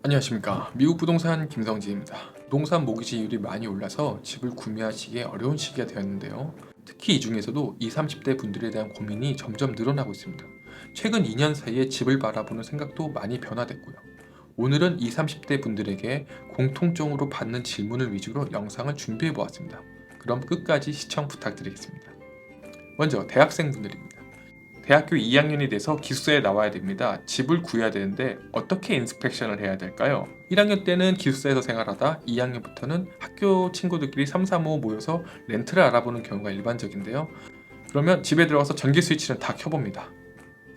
안녕하십니까. 미국 부동산 김성진입니다. 부동산 모기지율이 많이 올라서 집을 구매하시기에 어려운 시기가 되었는데요. 특히 이 중에서도 20, 30대 분들에 대한 고민이 점점 늘어나고 있습니다. 최근 2년 사이에 집을 바라보는 생각도 많이 변화됐고요. 오늘은 20, 30대 분들에게 공통적으로 받는 질문을 위주로 영상을 준비해 보았습니다. 그럼 끝까지 시청 부탁드리겠습니다. 먼저 대학생분들입니다. 대학교 2학년이 돼서 기숙사에 나와야 됩니다. 집을 구해야 되는데 어떻게 인스펙션을 해야 될까요? 1학년 때는 기숙사에서 생활하다 2학년부터는 학교 친구들끼리 3, 4, 5 모여서 렌트를 알아보는 경우가 일반적인데요. 그러면 집에 들어가서 전기 스위치는 다 켜봅니다.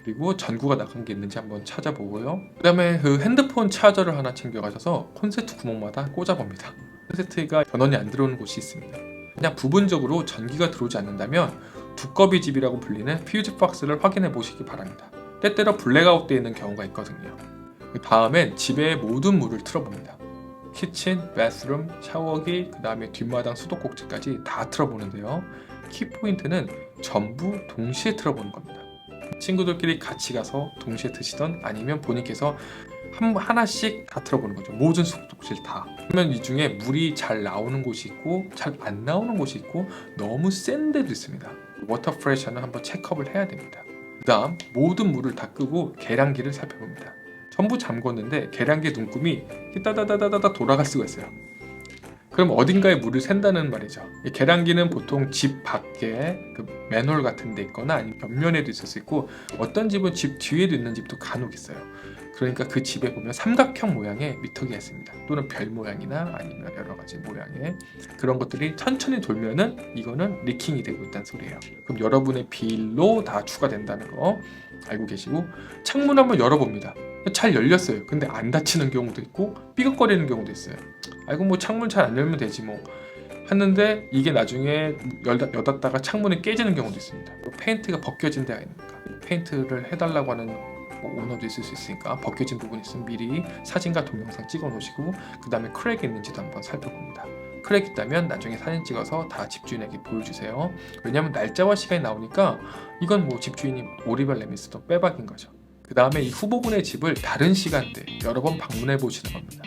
그리고 전구가 나간 게 있는지 한번 찾아보고요. 그 다음에 핸드폰 차저를 하나 챙겨가셔서 콘센트 구멍마다 꽂아봅니다. 콘센트가 전원이 안 들어오는 곳이 있습니다. 그냥 부분적으로 전기가 들어오지 않는다면 두꺼비 집이라고 불리는 퓨즈 박스를 확인해 보시기 바랍니다. 때때로 블랙아웃 되어 있는 경우가 있거든요. 그 다음엔 집의 모든 물을 틀어봅니다. 키친, 바스룸, 샤워기, 그 다음에 뒷마당 수도꼭지까지 다 틀어보는데요. 키포인트는 전부 동시에 틀어보는 겁니다. 친구들끼리 같이 가서 동시에 트시던 아니면 본인께서 하나씩 다 틀어보는 거죠. 모든 수도꼭지를 다. 그러면 이 중에 물이 잘 나오는 곳이 있고 잘 안 나오는 곳이 있고 너무 센 데도 있습니다. 워터 프레셔는 한번 체크업을 해야 됩니다. 그 다음 모든 물을 다 끄고 계량기를 살펴봅니다. 전부 잠궜는데 계량기 눈금이 따다다다다다 돌아갈 수가 있어요. 그럼 어딘가에 물을 샌다는 말이죠. 이 계량기는 보통 집 밖에 그 맨홀 같은 데 있거나 아니면 벽면에도 있을 수 있고 어떤 집은 집 뒤에도 있는 집도 간혹 있어요. 그러니까 그 집에 보면 삼각형 모양의 미터기가 있습니다. 또는 별 모양이나 아니면 여러 가지 모양의 그런 것들이 천천히 돌면은 이거는 리킹이 되고 있다는 소리예요. 그럼 여러분의 빌로 다 추가된다는 거 알고 계시고 창문 한번 열어봅니다. 잘 열렸어요. 근데 안 닫히는 경우도 있고 삐걱거리는 경우도 있어요. 아이고 뭐 창문 잘 안 열면 되지 뭐 했는데 이게 나중에 여닫다가 창문이 깨지는 경우도 있습니다. 페인트가 벗겨진 데가 있는가 페인트를 해달라고 하는 오너도 있을 수 있으니까 벗겨진 부분이 있으면 미리 사진과 동영상 찍어 놓으시고 그 다음에 크랙이 있는지도 한번 살펴봅니다. 크랙 있다면 나중에 사진 찍어서 다 집주인에게 보여주세요. 왜냐하면 날짜와 시간이 나오니까 이건 뭐 집주인이 오리발 내미스도 빼박인 거죠. 그 다음에 이 후보군의 집을 다른 시간대 여러 번 방문해 보시는 겁니다.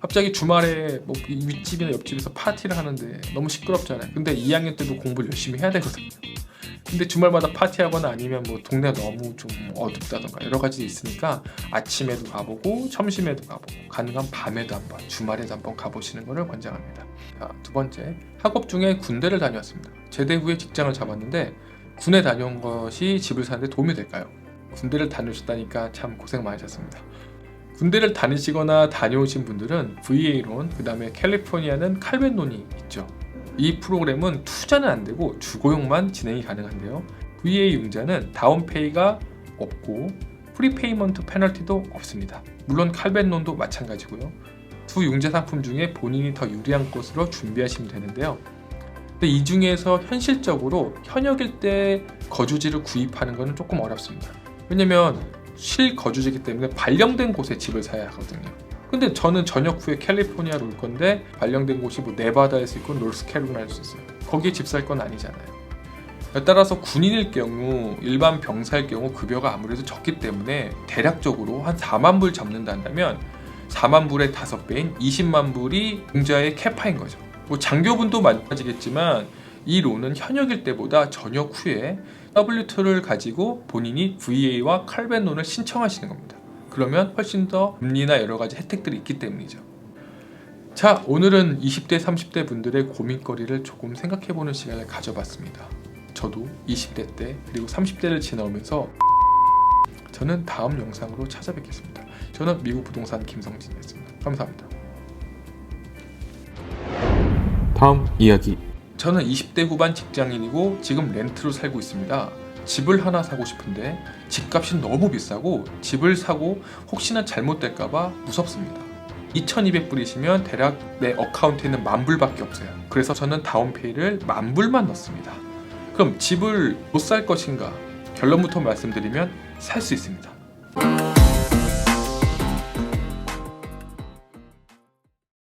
갑자기 주말에 뭐 윗집이나 옆집에서 파티를 하는데 너무 시끄럽잖아요. 근데 2학년 때도 공부를 열심히 해야 되거든요. 근데 주말마다 파티하거나 아니면 뭐 동네가 너무 좀 어둡다던가 여러 가지 있으니까 아침에도 가보고 점심에도 가보고 가능한 밤에도 한번 주말에도 한번 가보시는 것을 권장합니다. 자, 두 번째, 학업 중에 군대를 다녀왔습니다. 제대 후에 직장을 잡았는데 군에 다녀온 것이 집을 사는데 도움이 될까요? 군대를 다녀오셨다니까 참 고생 많으셨습니다. 군대를 다니시거나 다녀오신 분들은 VA론, 그 다음에 캘리포니아는 칼벤론이 있죠. 이 프로그램은 투자는 안 되고 주거용만 진행이 가능한데요. VA 융자는 다운페이가 없고 프리페이먼트 페널티도 없습니다. 물론 칼벤론도 마찬가지고요. 두 융자 상품 중에 본인이 더 유리한 것으로 준비하시면 되는데요. 근데 이 중에서 현실적으로 현역일 때 거주지를 구입하는 것은 조금 어렵습니다. 왜냐면 실거주지이기 때문에 발령된 곳에 집을 사야 하거든요. 근데 저는 전역 후에 캘리포니아로 올 건데 발령된 곳이 뭐 네바다일 수 있고 노스캐롤라이나일 수 있어요. 거기에 집 살 건 아니잖아요. 따라서 군인일 경우 일반 병사일 경우 급여가 아무래도 적기 때문에 대략적으로 한 4만 불 잡는다면 4만 불의 5배인 20만 불이 융자의 캐파인 거죠. 뭐 장교분도 마찬가지겠지만 이 론은 현역일 때보다 전역 후에 W2를 가지고 본인이 VA와 칼벤론을 신청하시는 겁니다. 그러면 훨씬 더 금리나 여러 가지 혜택들이 있기 때문이죠. 자, 오늘은 20대, 30대 분들의 고민거리를 조금 생각해보는 시간을 가져봤습니다. 저도 20대 때 그리고 30대를 지나오면서 저는 다음 영상으로 찾아뵙겠습니다. 저는 미국 부동산 김성진이었습니다. 감사합니다. 다음 이야기. 저는 20대 후반 직장인이고 지금 렌트로 살고 있습니다. 집을 하나 사고 싶은데 집값이 너무 비싸고 집을 사고 혹시나 잘못될까봐 무섭습니다. 2,200불이시면 대략 내 어카운트에는 10,000불밖에 없어요. 그래서 저는 다운페이를 10,000불만 넣습니다. 그럼 집을 못 살 것인가? 결론부터 말씀드리면 살 수 있습니다.